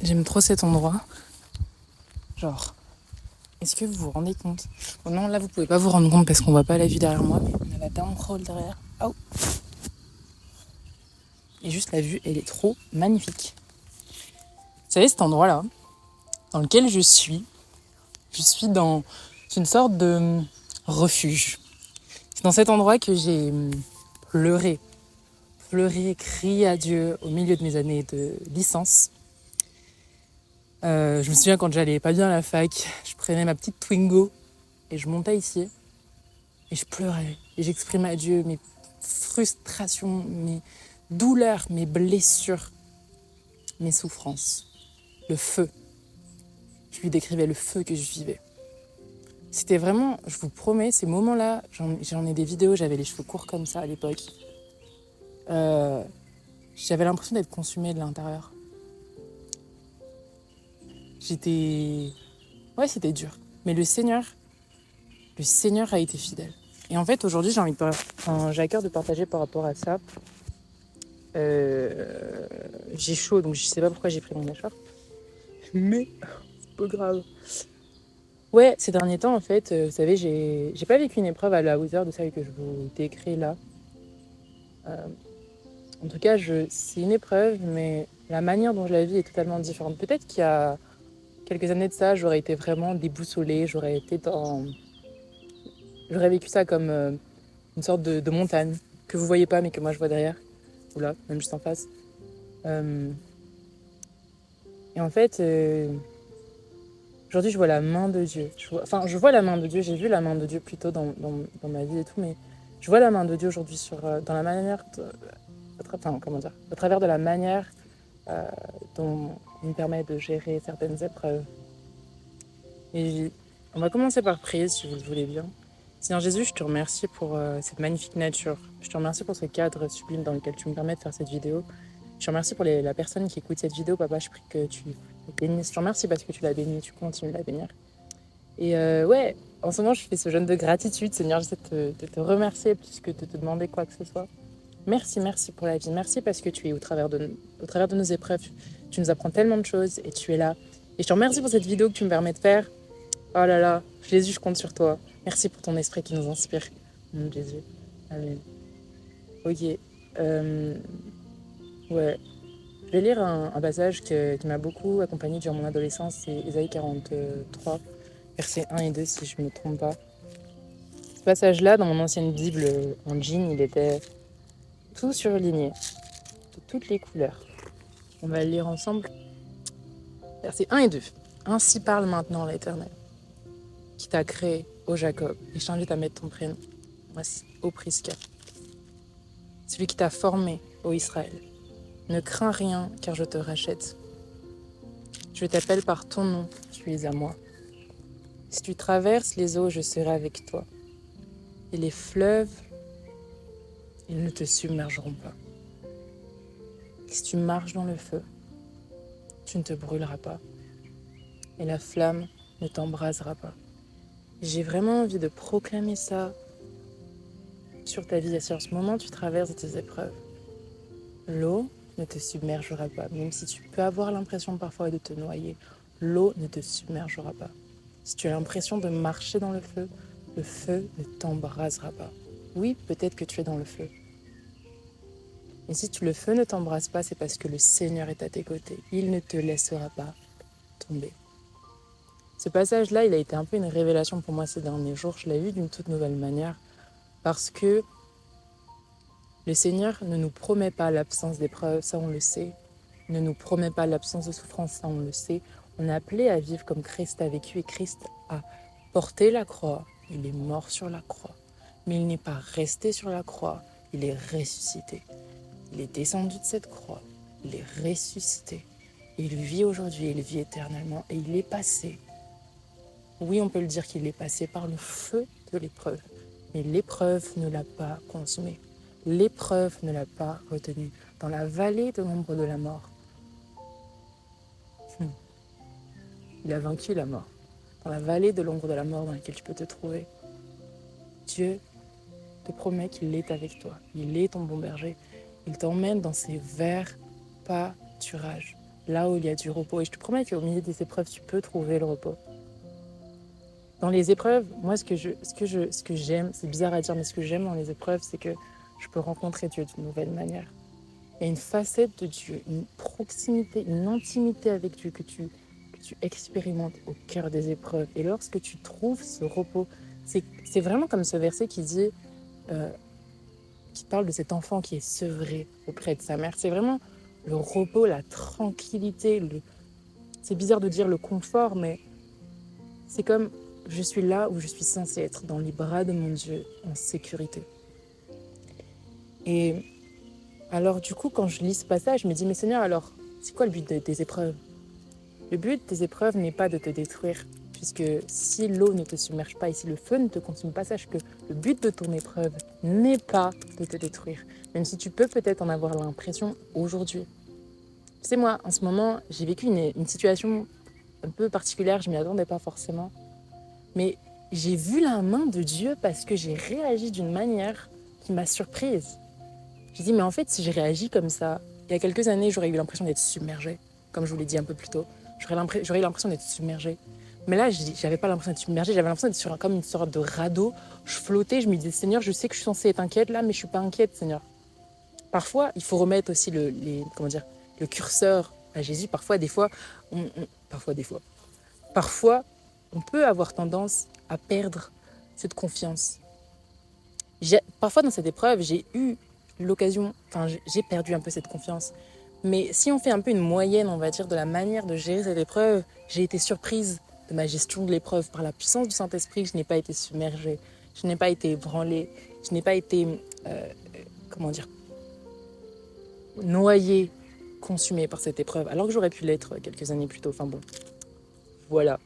J'aime trop cet endroit. Genre, est-ce que vous vous rendez compte? Bon, non, là, vous pouvez pas vous rendre compte parce qu'on voit pas la vue derrière moi, mais on a la down crawl derrière. Oh. Et juste la vue, elle est trop magnifique. Vous savez, cet endroit-là, dans lequel je suis dans une sorte de refuge. C'est dans cet endroit que j'ai pleuré, crié à Dieu au milieu de mes années de licence. Je me souviens quand j'allais pas bien à la fac, je prenais ma petite Twingo et je montais ici et je pleurais et j'exprimais à Dieu mes frustrations, mes douleurs, mes blessures, mes souffrances, le feu. Je lui décrivais le feu que je vivais. C'était vraiment, je vous promets, ces moments-là, j'en ai des vidéos, j'avais les cheveux courts comme ça à l'époque. J'avais l'impression d'être consumée de l'intérieur. Ouais, c'était dur. Mais le Seigneur a été fidèle. Et en fait, aujourd'hui, j'ai à cœur de partager par rapport à ça. J'ai chaud, donc je sais pas pourquoi j'ai pris mon écharpe. Mais c'est pas grave. Ouais, ces derniers temps, en fait, vous savez, j'ai pas vécu une épreuve à la hauteur de celle que je vous décris là. En tout cas, c'est une épreuve, mais la manière dont je la vis est totalement différente. Peut-être qu'il y a quelques années de ça, j'aurais été vraiment déboussolée, j'aurais vécu ça comme une sorte de montagne que vous voyez pas, mais que moi je vois derrière, ou là, même juste en face. Et en fait, aujourd'hui, je vois la main de Dieu. Je vois la main de Dieu, j'ai vu la main de Dieu plus tôt dans ma vie et tout, mais je vois la main de Dieu aujourd'hui dans la manière, au travers de la manière dont il me permet de gérer certaines épreuves. Et on va commencer par prier, si vous le voulez bien. Seigneur Jésus, je te remercie pour cette magnifique nature. Je te remercie pour ce cadre sublime dans lequel tu me permets de faire cette vidéo. Je te remercie pour la personne qui écoute cette vidéo. Papa, je prie que tu la bénisses. Je te remercie parce que tu l'as bénie, tu continues de la bénir. Et ouais, en ce moment, je fais ce jeûne de gratitude. Seigneur, j'essaie de te remercier plus que de te demander quoi que ce soit. Merci pour la vie. Merci parce que tu es au travers de nos épreuves. Tu nous apprends tellement de choses et tu es là. Et je te remercie pour cette vidéo que tu me permets de faire. Oh là là, Jésus, je compte sur toi. Merci pour ton esprit qui nous inspire. Mon Jésus. Amen. Ok. Ouais. Je vais lire un passage qui m'a beaucoup accompagné durant mon adolescence. C'est Ésaïe 43, versets 1 et 2, si je ne me trompe pas. Ce passage-là, dans mon ancienne Bible en jean, il était tout surligné, de toutes les couleurs. On va le lire ensemble. Versets 1 et 2. Ainsi parle maintenant l'Éternel, qui t'a créé, ô Jacob, et je t'invite à mettre ton prénom. Voici, ô Prisca. Celui qui t'a formé, ô Israël. Ne crains rien, car je te rachète. Je t'appelle par ton nom, tu es à moi. Si tu traverses les eaux, je serai avec toi. Et les fleuves, ils ne te submergeront pas. Si tu marches dans le feu, tu ne te brûleras pas. Et la flamme ne t'embrasera pas. J'ai vraiment envie de proclamer ça sur ta vie. Si en ce moment tu traverses tes épreuves, l'eau ne te submergera pas. Même si tu peux avoir l'impression parfois de te noyer, l'eau ne te submergera pas. Si tu as l'impression de marcher dans le feu ne t'embrasera pas. Oui, peut-être que tu es dans le feu. Et si le feu ne t'embrase pas, c'est parce que le Seigneur est à tes côtés. Il ne te laissera pas tomber. Ce passage-là, il a été un peu une révélation pour moi ces derniers jours. Je l'ai vu d'une toute nouvelle manière parce que le Seigneur ne nous promet pas l'absence d'épreuves, ça on le sait. Il ne nous promet pas l'absence de souffrance, ça on le sait. On est appelé à vivre comme Christ a vécu et Christ a porté la croix. Il est mort sur la croix. Mais il n'est pas resté sur la croix, il est ressuscité. Il est descendu de cette croix, il est ressuscité. Il vit aujourd'hui, il vit éternellement et il est passé. Oui, on peut le dire qu'il est passé par le feu de l'épreuve, mais l'épreuve ne l'a pas consumé. L'épreuve ne l'a pas retenu. Dans la vallée de l'ombre de la mort, il a vaincu la mort. Dans la vallée de l'ombre de la mort dans laquelle tu peux te trouver, Dieu te promet qu'il est avec toi. Il est ton bon berger. Il t'emmène dans ses verts pâturages. là où il y a du repos. Et je te promets qu'au milieu des épreuves, tu peux trouver le repos. Dans les épreuves, moi, ce que j'aime, c'est bizarre à dire, mais ce que j'aime dans les épreuves, c'est que je peux rencontrer Dieu d'une nouvelle manière. Il y a une facette de Dieu, une proximité, une intimité avec Dieu que tu expérimentes au cœur des épreuves. Et lorsque tu trouves ce repos, c'est vraiment comme ce verset qui parle de cet enfant qui est sevré auprès de sa mère. C'est vraiment le repos, la tranquillité. C'est bizarre de dire le confort, mais c'est comme je suis là où je suis censée être, dans les bras de mon Dieu, en sécurité. Et alors du coup, quand je lis ce passage, je me dis, mais Seigneur, alors, c'est quoi le but des épreuves ? Le but des épreuves n'est pas de te détruire, puisque si l'eau ne te submerge pas et si le feu ne te consume pas, sache que le but de ton épreuve n'est pas de te détruire, même si tu peux peut-être en avoir l'impression aujourd'hui. Tu sais, moi, en ce moment, j'ai vécu une situation un peu particulière, je ne m'y attendais pas forcément, mais j'ai vu la main de Dieu parce que j'ai réagi d'une manière qui m'a surprise. J'ai dit, mais en fait, si j'ai réagi comme ça, il y a quelques années, j'aurais eu l'impression d'être submergée, comme je vous l'ai dit un peu plus tôt. J'aurais eu l'impression d'être submergée. Mais là, j'avais pas l'impression d'être submergée, j'avais l'impression d'être sur comme une sorte de radeau. Je flottais, je me disais, Seigneur, je sais que je suis censée être inquiète là, mais je suis pas inquiète, Seigneur. Parfois, il faut remettre aussi le curseur à Jésus. Parfois, on peut avoir tendance à perdre cette confiance. Parfois, dans cette épreuve, j'ai perdu un peu cette confiance. Mais si on fait un peu une moyenne, on va dire, de la manière de gérer cette épreuve, j'ai été surprise de ma gestion de l'épreuve. Par la puissance du Saint-Esprit, je n'ai pas été submergée, je n'ai pas été ébranlée, je n'ai pas été, noyée, consumée par cette épreuve, alors que j'aurais pu l'être quelques années plus tôt. Enfin bon, voilà.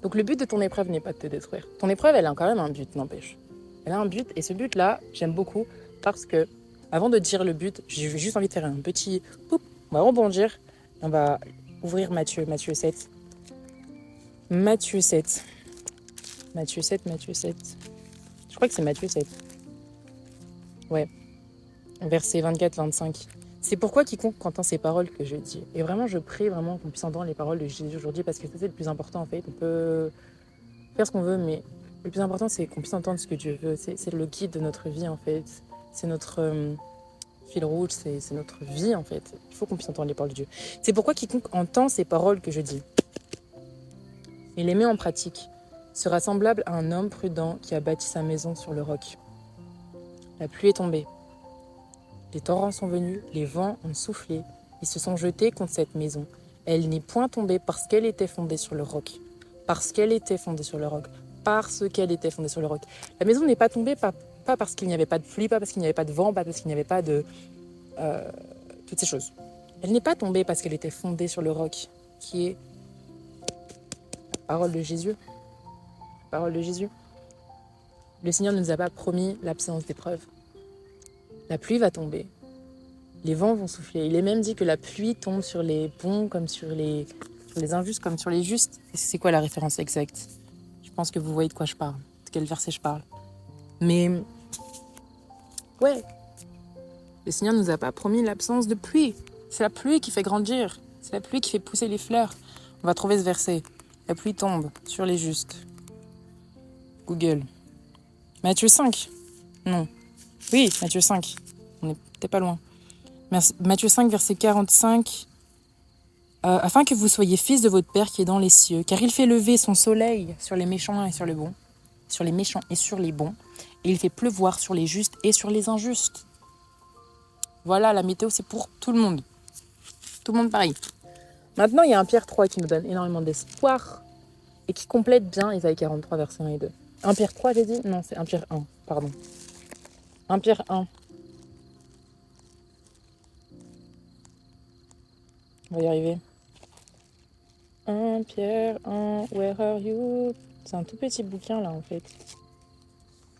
Donc le but de ton épreuve n'est pas de te détruire. Ton épreuve, elle a quand même un but, n'empêche. Elle a un but, et ce but-là, j'aime beaucoup, parce que, avant de dire le but, j'ai juste envie de faire un petit poup, on va rebondir, on va ouvrir Matthieu 7. Matthieu 7. Je crois que c'est Matthieu 7. Ouais. Versets 24-25. C'est pourquoi quiconque entend ces paroles que je dis. Et vraiment, je prie vraiment qu'on puisse entendre les paroles de Jésus aujourd'hui, parce que c'est le plus important en fait. On peut faire ce qu'on veut, mais le plus important, c'est qu'on puisse entendre ce que Dieu veut. C'est le guide de notre vie en fait. C'est notre fil rouge, c'est notre vie en fait. Il faut qu'on puisse entendre les paroles de Dieu. C'est pourquoi quiconque entend ces paroles que je dis et les met en pratique sera semblable à un homme prudent qui a bâti sa maison sur le roc. La pluie est tombée. Les torrents sont venus, les vents ont soufflé, ils se sont jetés contre cette maison. Elle n'est point tombée parce qu'elle était fondée sur le roc. Parce qu'elle était fondée sur le roc. Parce qu'elle était fondée sur le roc. La maison n'est pas tombée pas parce qu'il n'y avait pas de pluie, pas parce qu'il n'y avait pas de vent, pas parce qu'il n'y avait pas de... toutes ces choses. Elle n'est pas tombée parce qu'elle était fondée sur le roc, qui est la parole de Jésus. La parole de Jésus. Le Seigneur ne nous a pas promis l'absence d'épreuves. La pluie va tomber. Les vents vont souffler. Il est même dit que la pluie tombe sur les bons comme sur les injustes comme sur les justes. Et c'est quoi la référence exacte ? Je pense que vous voyez de quoi je parle, de quel verset je parle. Mais ouais, le Seigneur ne nous a pas promis l'absence de pluie. C'est la pluie qui fait grandir. C'est la pluie qui fait pousser les fleurs. On va trouver ce verset. La pluie tombe sur les justes. Google. Matthieu 5. Non. Oui, Matthieu 5. On n'est peut-être pas loin. Matthieu 5, verset 45. Afin que vous soyez fils de votre Père qui est dans les cieux, car il fait lever son soleil sur les méchants et sur les bons, sur les méchants et sur les bons, et il fait pleuvoir sur les justes et sur les injustes. Voilà, la météo, c'est pour tout le monde. Tout le monde pareil. Maintenant, il y a un Pierre 3 qui nous donne énormément d'espoir et qui complète bien Isaïe 43, versets 1 et 2. 1 Pierre 3, j'ai dit ? Non, c'est 1 Pierre 1, pardon. 1 Pierre 1. On va y arriver. 1 Pierre 1, where are you ? C'est un tout petit bouquin là en fait.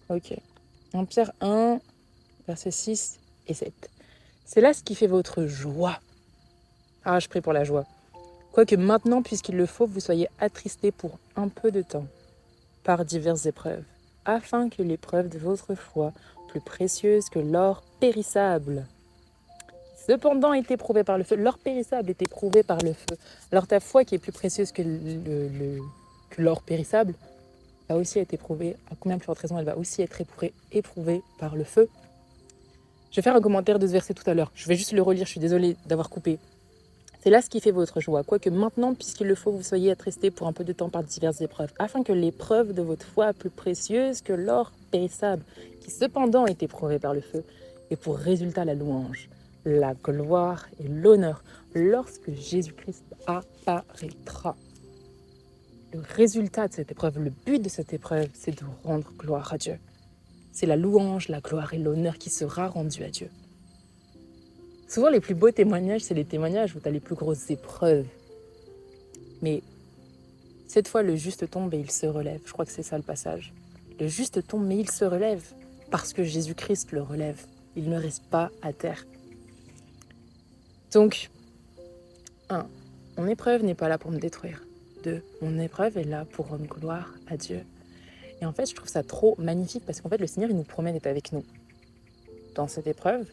Ok. 1 Pierre 1, versets 6 et 7. C'est là ce qui fait votre joie. Ah, je prie pour la joie. Quoique maintenant, puisqu'il le faut, vous soyez attristés pour un peu de temps, par diverses épreuves, afin que l'épreuve de votre foi, plus précieuse que l'or périssable, qui cependant est éprouvé par le feu. L'or périssable est éprouvé par le feu. Alors ta foi qui est plus précieuse que l'or périssable va aussi être éprouvée. À combien plus forte raison, elle va aussi être éprouvée par le feu. Je vais faire un commentaire de ce verset tout à l'heure. Je vais juste le relire, je suis désolée d'avoir coupé. C'est là ce qui fait votre joie, quoique maintenant, puisqu'il le faut, vous soyez attristés pour un peu de temps par diverses épreuves, afin que l'épreuve de votre foi, plus précieuse que l'or périssable, qui cependant est éprouvé par le feu, ait pour résultat la louange, la gloire et l'honneur, lorsque Jésus-Christ apparaîtra. Le résultat de cette épreuve, le but de cette épreuve, c'est de rendre gloire à Dieu. C'est la louange, la gloire et l'honneur qui sera rendu à Dieu. Souvent, les plus beaux témoignages, c'est les témoignages où tu as les plus grosses épreuves. Mais cette fois, le juste tombe et il se relève. Je crois que c'est ça le passage. Le juste tombe, mais il se relève parce que Jésus-Christ le relève. Il ne reste pas à terre. Donc, 1. Mon épreuve n'est pas là pour me détruire. 2. Mon épreuve est là pour rendre gloire à Dieu. Et en fait, je trouve ça trop magnifique parce qu'en fait, le Seigneur, il nous promet d'être avec nous dans cette épreuve.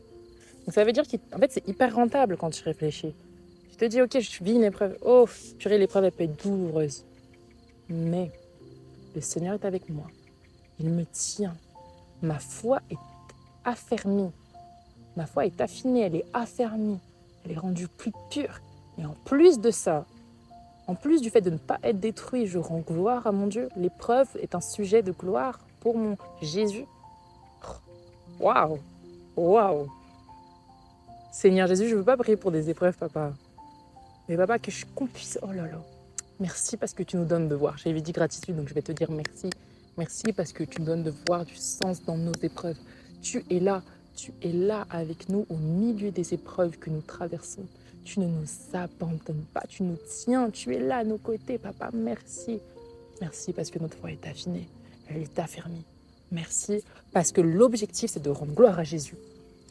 Donc ça veut dire qu'en fait, c'est hyper rentable quand tu réfléchis. Tu te dis, ok, je vis une épreuve. Oh, purée, l'épreuve, elle peut être douloureuse. Mais le Seigneur est avec moi. Il me tient. Ma foi est affermie. Ma foi est affinée, elle est affermie. Elle est rendue plus pure. Et en plus de ça, en plus du fait de ne pas être détruit, je rends gloire à mon Dieu. L'épreuve est un sujet de gloire pour mon Jésus. Waouh! Waouh! Seigneur Jésus, je ne veux pas prier pour des épreuves, papa. Mais papa, que qu'on puisse... Oh là là. Merci parce que tu nous donnes de voir. J'avais dit gratitude, donc je vais te dire merci. Merci parce que tu nous donnes de voir du sens dans nos épreuves. Tu es là avec nous au milieu des épreuves que nous traversons. Tu ne nous abandonnes pas, tu nous tiens, tu es là à nos côtés, papa. Merci. Merci parce que notre foi est affinée, elle est affermie. Merci parce que l'objectif, c'est de rendre gloire à Jésus.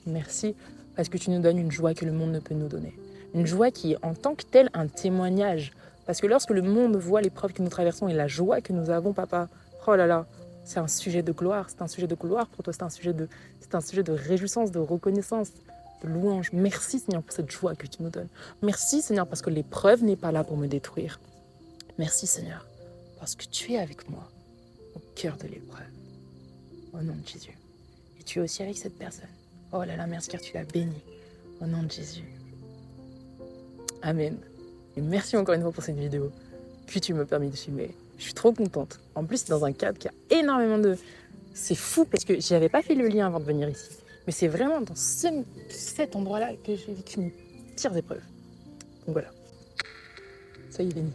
Merci parce que tu nous donnes une joie que le monde ne peut nous donner. Une joie qui est en tant que telle un témoignage. Parce que lorsque le monde voit l'épreuve que nous traversons et la joie que nous avons, papa, oh là là, c'est un sujet de gloire. C'est un sujet de gloire pour toi, c'est un sujet de réjouissance, de reconnaissance, de louange. Merci Seigneur pour cette joie que tu nous donnes. Merci Seigneur parce que l'épreuve n'est pas là pour me détruire. Merci Seigneur parce que tu es avec moi au cœur de l'épreuve. Au nom de Jésus. Et tu es aussi avec cette personne. Oh là là, merci car tu l'as béni. Au nom de Jésus. Amen. Et merci encore une fois pour cette vidéo. Puis tu m'as permis de filmer. Je suis trop contente. En plus, c'est dans un cadre qui a énormément de... C'est fou parce que j'avais pas fait le lien avant de venir ici. Mais c'est vraiment dans cet endroit-là que j'ai vécu mes pires épreuves. Donc voilà. Soyez bénis.